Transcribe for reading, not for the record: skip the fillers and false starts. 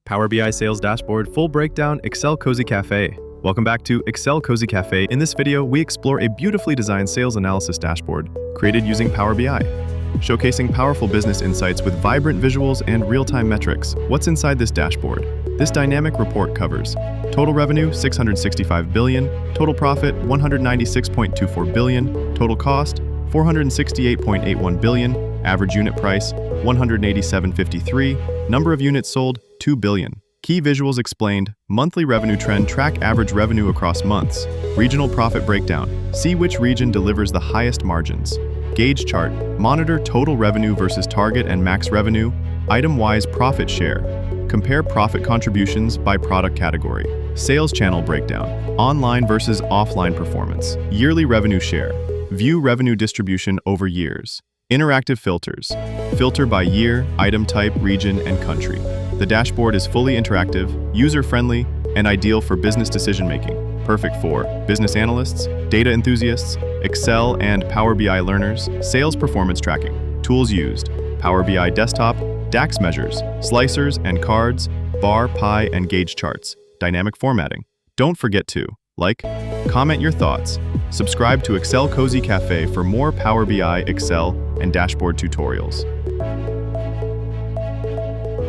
Power BI Sales Dashboard Full Breakdown Excel Cozy Cafe. Welcome back to Excel Cozy Cafe. In this video, we explore a beautifully designed sales analysis dashboard created using Power BI, showcasing powerful business insights with vibrant visuals and real-time metrics. What's inside this dashboard? This dynamic report covers total revenue, $665 billion, total profit, $196.24 billion, total cost, $468.81 billion, average unit price, $187.53, number of units sold, 2 billion. Key visuals explained, monthly revenue trend, track average revenue across months, regional profit breakdown, see which region delivers the highest margins, gauge chart, monitor total revenue versus target and max revenue, item-wise profit share, compare profit contributions by product category, sales channel breakdown, online versus offline performance, yearly revenue share, view revenue distribution over years, interactive filters, filter by year, item type, region, and country. The dashboard is fully interactive, user-friendly, and ideal for business decision-making, perfect for business analysts, data enthusiasts, Excel and Power BI learners, sales performance tracking, tools used, Power BI desktop, DAX measures, slicers and cards, bar, pie, and gauge charts, dynamic formatting. Don't forget to like, comment your thoughts, subscribe to Excel Cozy Cafe for more Power BI, Excel, and dashboard tutorials.